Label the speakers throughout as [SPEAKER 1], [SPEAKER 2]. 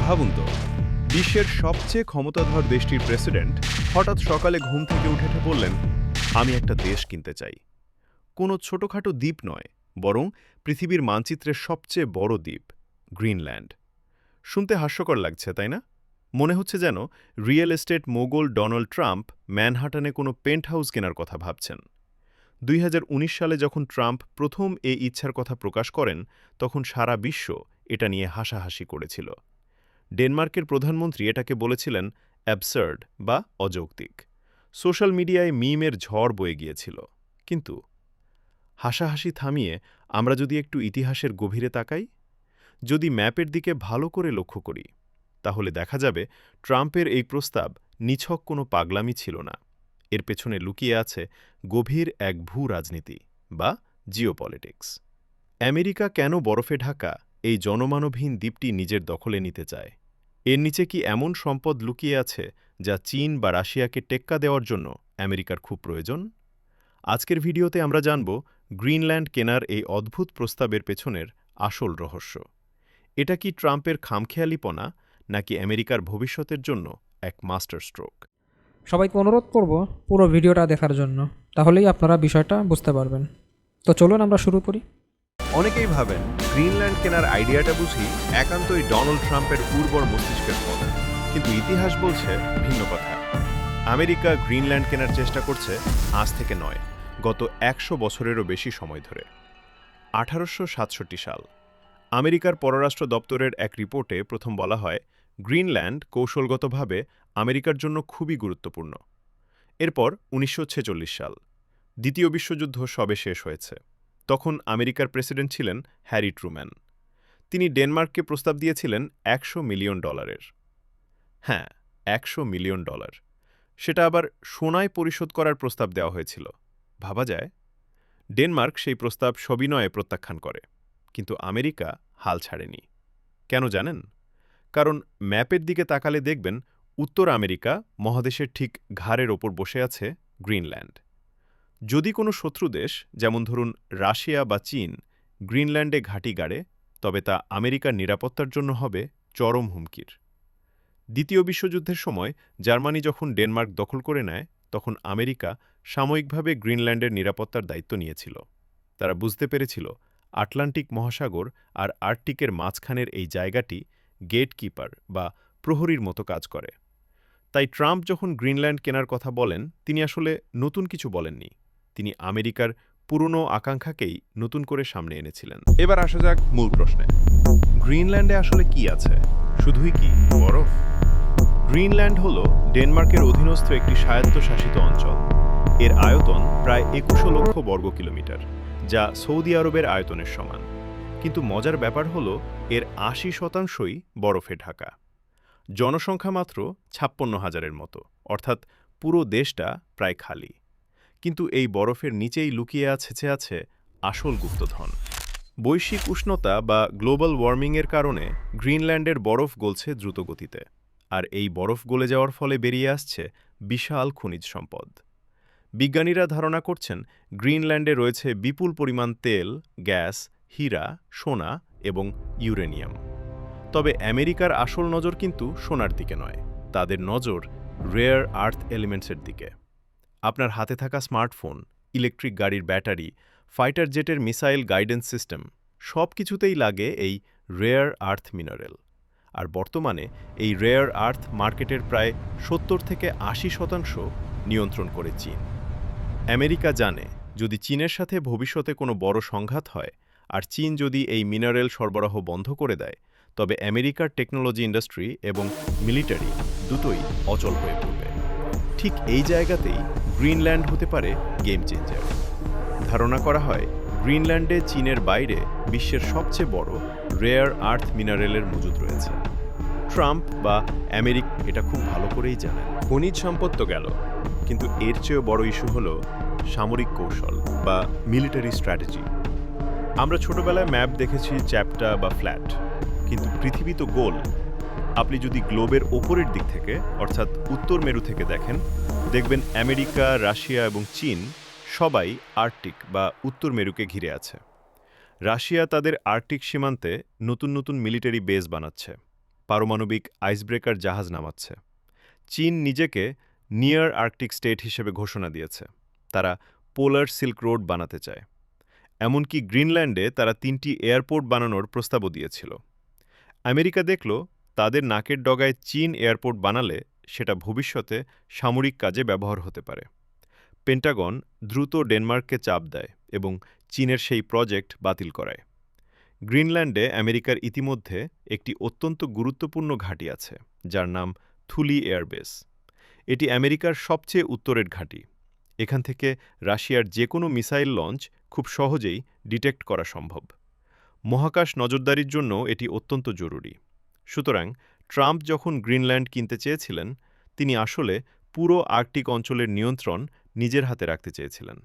[SPEAKER 1] ভাবুন তো, বিশ্বের সবচেয়ে ক্ষমতাধর দেশটির প্রেসিডেন্ট হঠাৎ সকালে ঘুম থেকে উঠে বললেন, আমি একটা দেশ কিনতে চাই। কোনো ছোটখাটো দ্বীপ নয়, বরং পৃথিবীর মানচিত্রের সবচেয়ে বড় দ্বীপ, গ্রিনল্যান্ড। শুনতে হাস্যকর লাগছে, তাই না? মনে হচ্ছে যেন real estate mogul Donald Trump ম্যানহাটনে কোনো পেন্ট হাউস কেনার কথা ভাবছেন। ২০১৯ সালে যখন ট্রাম্প প্রথম এই ইচ্ছার কথা প্রকাশ করেন, তখন সারা বিশ্ব এটা নিয়ে হাসাহাসি করেছিল। ডেনমার্কের প্রধানমন্ত্রী এটাকে বলেছিলেন অ্যাবসার্ড বা অযৌক্তিক। সোশ্যাল মিডিয়ায় মিমের ঝড় বয়ে গিয়েছিল। কিন্তু হাসাহাসি থামিয়ে আমরা যদি একটু ইতিহাসের গভীরে তাকাই, যদি ম্যাপের দিকে ভালো করে লক্ষ্য করি, তাহলে দেখা যাবে ট্রাম্পের এই প্রস্তাব নিছক কোনো পাগলামি ছিল না। এর পেছনে লুকিয়ে আছে গভীর এক ভূ রাজনীতি বা জিওপলিটিক্স। আমেরিকা কেন বরফে ঢাকা এই জনমানবহীন দ্বীপটি নিজের দখলে নিতে চায়? এর নিচে কি এমন সম্পদ লুকিয়ে আছে যা চীন বা রাশিয়াকে টেক্কা দেওয়ার জন্য আমেরিকার খুব প্রয়োজন? আজকের ভিডিওতে আমরা জানব গ্রিনল্যান্ড কেনার এই অদ্ভুত প্রস্তাবের পেছনের আসল রহস্য। এটা কি ট্রাম্পের খামখেয়ালিপনা, নাকি আমেরিকার ভবিষ্যতের জন্য এক মাস্টার স্ট্রোক?
[SPEAKER 2] সবাইকে অনুরোধ করব পুরো ভিডিওটা দেখার জন্য, তাহলেই আপনারা বিষয়টা বুঝতে পারবেন। তো চলুন আমরা শুরু করি।
[SPEAKER 1] অনেকেই ভাবেন গ্রিনল্যান্ড কেনার আইডিয়াটা বুঝি একান্তই ডোনাল্ড ট্রাম্পের উর্বর মস্তিষ্কের ফল, কিন্তু ইতিহাস বলছে ভিন্ন কথা। আমেরিকা গ্রিনল্যান্ড কেনার চেষ্টা করছে আজ থেকে নয়, গত ১০০ বছরেরও বেশি সময় ধরে। ১৮৬৭ সাল আমেরিকার পররাষ্ট্র দপ্তরের এক রিপোর্টে প্রথম বলা হয়, গ্রিনল্যান্ড কৌশলগতভাবে আমেরিকার জন্য খুবই গুরুত্বপূর্ণ। এরপর ১৯৪৬ সাল, দ্বিতীয় বিশ্বযুদ্ধ সবে শেষ হয়েছে। তখন আমেরিকার প্রেসিডেন্ট ছিলেন হ্যারি ট্রুম্যান। তিনি ডেনমার্ককে প্রস্তাব দিয়েছিলেন $১০০ মিলিয়ন। হ্যাঁ, $১০০ মিলিয়ন। সেটা আবার সোনায় পরিশোধ করার প্রস্তাব দেওয়া হয়েছিল। ভাবা যায়। ডেনমার্ক সেই প্রস্তাব সবিনয়ে প্রত্যাখ্যান করে, কিন্তু আমেরিকা হাল ছাড়েনি। কেন জানেন? কারণ ম্যাপের দিকে তাকালে দেখবেন উত্তর আমেরিকা মহাদেশের ঠিক ঘাড়ের ওপর বসে আছে গ্রিনল্যান্ড। যদি কোনো শত্রু দেশ, যেমন ধরুন রাশিয়া বা চীন, গ্রিনল্যান্ডে ঘাঁটি গাড়ে, তবে তা আমেরিকার নিরাপত্তার জন্য হবে চরম হুমকির। দ্বিতীয় বিশ্বযুদ্ধের সময় জার্মানি যখন ডেনমার্ক দখল করে নেয়, তখন আমেরিকা সাময়িকভাবে গ্রিনল্যান্ডের নিরাপত্তার দায়িত্ব নিয়েছিল। তারা বুঝতে পেরেছিল আটলান্টিক মহাসাগর আর আর্কটিকের মাঝখানের এই জায়গাটি গেটকিপার বা প্রহরীর মতো কাজ করে। তাই ট্রাম্প যখন গ্রিনল্যান্ড কেনার কথা বলেন, তিনি আসলে নতুন কিছু বলেননি। তিনি আমেরিকার পুরনো আকাঙ্ক্ষাকেই নতুন করে সামনে এনেছিলেন। এবার আসা যাক মূল প্রশ্নে। গ্রিনল্যান্ডে আসলে কি আছে? শুধুই কি বরফ? গ্রিনল্যান্ড হল ডেনমার্কের অধীনস্থ একটি স্বায়ত্তশাসিত অঞ্চল। এর আয়তন প্রায় ২১ লক্ষ বর্গ কিলোমিটার, যা সৌদি আরবের আয়তনের সমান। কিন্তু মজার ব্যাপার হল এর ৮০% বরফে ঢাকা। জনসংখ্যা মাত্র ৫৬,০০০-এর মতো, অর্থাৎ পুরো দেশটা প্রায় খালি। কিন্তু এই বরফের নিচেই লুকিয়ে আছে আসল গুপ্তধন। বৈশ্বিক উষ্ণতা বা গ্লোবাল ওয়ার্মিংয়ের কারণে গ্রিনল্যান্ডের বরফ গলছে দ্রুত গতিতে, আর এই বরফ গলে যাওয়ার ফলে বেরিয়ে আসছে বিশাল খনিজ সম্পদ। বিজ্ঞানীরা ধারণা করছেন গ্রিনল্যান্ডে রয়েছে বিপুল পরিমাণ তেল, গ্যাস, হীরা, সোনা এবং ইউরেনিয়াম। তবে আমেরিকার আসল নজর কিন্তু সোনার দিকে নয়, তাদের নজর রেয়ার আর্থ এলিমেন্টসের দিকে। আপনার হাতে থাকা স্মার্টফোন, ইলেকট্রিক গাড়ির ব্যাটারি, ফাইটার জেটের মিসাইল গাইডেন্স সিস্টেম, সব কিছুতেই লাগে এই রেয়ার আর্থ মিনারেল। আর বর্তমানে এই রেয়ার আর্থ মার্কেটের প্রায় ৭০-৮০% নিয়ন্ত্রণ করে চীন। আমেরিকা জানে, যদি চীনের সাথে ভবিষ্যতে কোনো বড় সংঘাত হয়, আর চীন যদি এই মিনারেল সরবরাহ বন্ধ করে দেয়, তবে আমেরিকার টেকনোলজি ইন্ডাস্ট্রি এবং মিলিটারি দুটোই অচল হয়ে পড়বে। ঠিক এই জায়গাতেই গ্রিনল্যান্ড হতে পারে গেম চেঞ্জার। ধারণা করা হয় গ্রিনল্যান্ডে চীনের বাইরে বিশ্বের সবচেয়ে বড় রেয়ার আর্থ মিনারেলের মজুদ রয়েছে। ট্রাম্প বা আমেরিকা এটা খুব ভালো করেই জানেন। খনিজ সম্পদ তো গেল, কিন্তু এর চেয়েও বড় ইস্যু হল সামরিক কৌশল বা মিলিটারি স্ট্র্যাটেজি। আমরা ছোটবেলায় ম্যাপ দেখেছি চ্যাপ্টা বা ফ্ল্যাট, কিন্তু পৃথিবী তো গোল। আপনি যদি গ্লোবের ওপরের দিক থেকে, অর্থাৎ উত্তর মেরু থেকে দেখেন, দেখবেন আমেরিকা, রাশিয়া এবং চীন সবাই আর্কটিক বা উত্তর মেরুকে ঘিরে আছে। রাশিয়া তাদের আর্কটিক সীমান্তে নতুন নতুন মিলিটারি বেস বানাচ্ছে। পারমাণবিক আইসব্রেকার জাহাজ নামাচ্ছে। চীন নিজেকে নিয়ার আর্কটিক স্টেট হিসেবে ঘোষণা দিয়েছে। তারা পোলার সিল্ক রোড বানাতে চায়। এমনকি গ্রিনল্যান্ডে তারা 3টি এয়ারপোর্ট বানানোর প্রস্তাবও দিয়েছিল। আমেরিকা দেখল তাদের নাকের ডগায় চীন এয়ারপোর্ট বানালে সেটা ভবিষ্যতে সামরিক কাজে ব্যবহার হতে পারে। পেন্টাগন দ্রুত ডেনমার্ককে চাপ দেয় এবং চীনের সেই প্রজেক্ট বাতিল করায়। গ্রিনল্যান্ডে আমেরিকার ইতিমধ্যে একটি অত্যন্ত গুরুত্বপূর্ণ ঘাঁটি আছে, যার নাম থুলি এয়ারবেস। এটি আমেরিকার সবচেয়ে উত্তরের ঘাঁটি। এখান থেকে রাশিয়ার যে কোনো মিসাইল লঞ্চ খুব সহজেই ডিটেক্ট করা সম্ভব। মহাকাশ নজরদারির জন্য এটি অত্যন্ত জরুরি। সুতরাং ট্রাম্প যখন গ্রিনল্যান্ড কিনতে চেয়েছিলেন, তিনি আসলে পুরো আর্কটিক অঞ্চলের নিয়ন্ত্রণ নিজের হাতে রাখতে চেয়েছিলেন।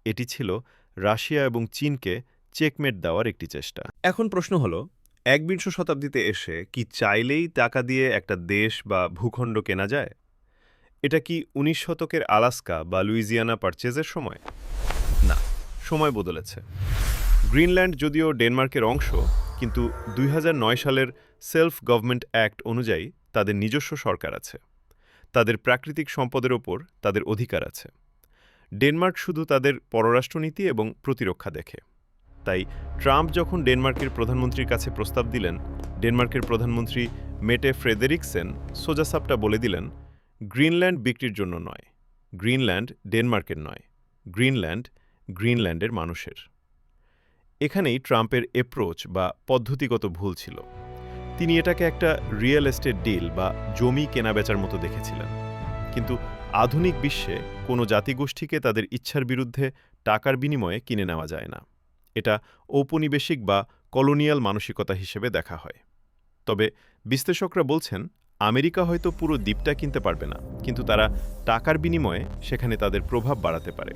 [SPEAKER 1] এটি ছিল রাশিয়া এবং চীনকে চেকমেট দেওয়ার একটি চেষ্টা। এখন প্রশ্ন হলো, 21 শতাব্দীতে এসে কি চাইলেই টাকা দিয়ে একটা দেশ বা ভূখণ্ড কেনা যায়? এটা কি 19 শতকের আলাস্কা বা লুইজিয়ানা পারচেজের সময়? না, সময় বদলেছে। গ্রিনল্যান্ড যদিও ডেনমার্কের অংশ, কিন্তু 2009 সালের সেলফ গভর্নমেন্ট অ্যাক্ট অনুযায়ী তাদের নিজস্ব সরকার আছে। তাদের প্রাকৃতিক সম্পদের ওপর তাদের অধিকার আছে। ডেনমার্ক শুধু তাদের পররাষ্ট্রনীতি এবং প্রতিরক্ষা দেখে। তাই ট্রাম্প যখন ডেনমার্কের প্রধানমন্ত্রীর কাছে প্রস্তাব দিলেন, ডেনমার্কের প্রধানমন্ত্রী মেটে ফ্রেডেরিকসেন সোজাসাপটা বলে দিলেন, গ্রিনল্যান্ড বিক্রির জন্য নয়, গ্রিনল্যান্ড ডেনমার্কের নয়, গ্রিনল্যান্ড গ্রিনল্যান্ডের মানুষের। এখানেই ট্রাম্পের অ্যাপ্রোচ বা পদ্ধতিগত ভুল ছিল। তিনি এটাকে একটা রিয়েল এস্টেট ডিল বা জমি কেনাবেচার মতো দেখেছিলেন। কিন্তু আধুনিক বিশ্বে কোনো জাতিগোষ্ঠীকে তাদের ইচ্ছার বিরুদ্ধে টাকার বিনিময়ে কিনে নেওয়া যায় না। এটা ঔপনিবেশিক বা কলোনিয়াল মানসিকতা হিসেবে দেখা হয়। তবে বিশ্লেষকরা বলছেন, আমেরিকা হয়তো পুরো দ্বীপটা কিনতে পারবে না, কিন্তু তারা টাকার বিনিময়ে সেখানে তাদের প্রভাব বাড়াতে পারে।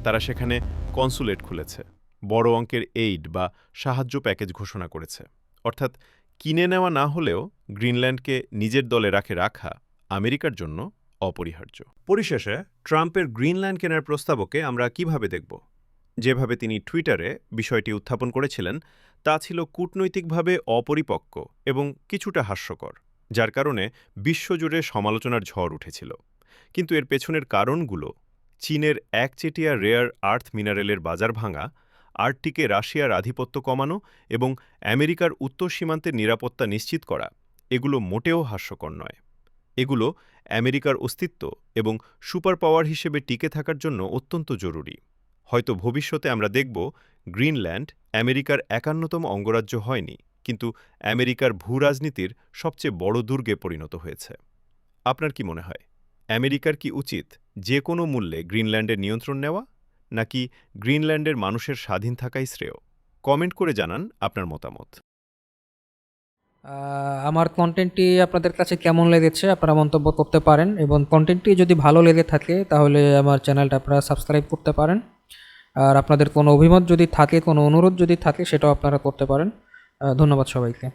[SPEAKER 1] তারা সেখানে কনসুলেট খুলেছে, বড় অঙ্কের এইড বা সাহায্য প্যাকেজ ঘোষণা করেছে। অর্থাৎ কিনে নেওয়া না হলেও গ্রিনল্যান্ডকে নিজের দলে রাখা আমেরিকার জন্য অপরিহার্য। পরিশেষে ট্রাম্পের গ্রিনল্যান্ড কেনার প্রস্তাবকে আমরা কিভাবে দেখব? যেভাবে তিনি টুইটারে বিষয়টি উত্থাপন করেছিলেন, তা ছিল কূটনৈতিকভাবে অপরিপক্ক এবং কিছুটা হাস্যকর, যার কারণে বিশ্বজুড়ে সমালোচনার ঝড় উঠেছিল। কিন্তু এর পেছনের কারণগুলো, চীনের একচেটিয়া রেয়ার আর্থ মিনারেলের বাজার ভাঙা, আর্কটিকে রাশিয়ার আধিপত্য কমানো এবং আমেরিকার উত্তর সীমান্তের নিরাপত্তা নিশ্চিত করা, এগুলো মোটেও হাস্যকর নয়। এগুলো আমেরিকার অস্তিত্ব এবং সুপার পাওয়ার হিসেবে টিকে থাকার জন্য অত্যন্ত জরুরি। হয়তো ভবিষ্যতে আমরা দেখব গ্রিনল্যান্ড আমেরিকার 51তম অঙ্গরাজ্য হয়নি, কিন্তু আমেরিকার ভূরাজনীতির সবচেয়ে বড় দুর্গে পরিণত হয়েছে। আপনার কি মনে হয়, আমেরিকার কি উচিত যে কোনো মূল্যে গ্রিনল্যান্ডের নিয়ন্ত্রণ নেওয়া, নাকি গ্রিনল্যান্ডের মানুষের স্বাধীন থাকাই শ্রেয়? কমেন্ট করে জানান আপনার মতামত।
[SPEAKER 2] আমার কন্টেন্টটি আপনাদের কাছে কেমন লেগেছে আপনারা মন্তব্য করতে পারেন, এবং কন্টেন্টটি যদি ভালো লেগে থাকে তাহলে আমার চ্যানেলটা আপনারা সাবস্ক্রাইব করতে পারেন। আর আপনাদের কোনো অভিমত যদি থাকে, কোনো অনুরোধ যদি থাকে, সেটাও আপনারা করতে পারেন। ধন্যবাদ সবাইকে।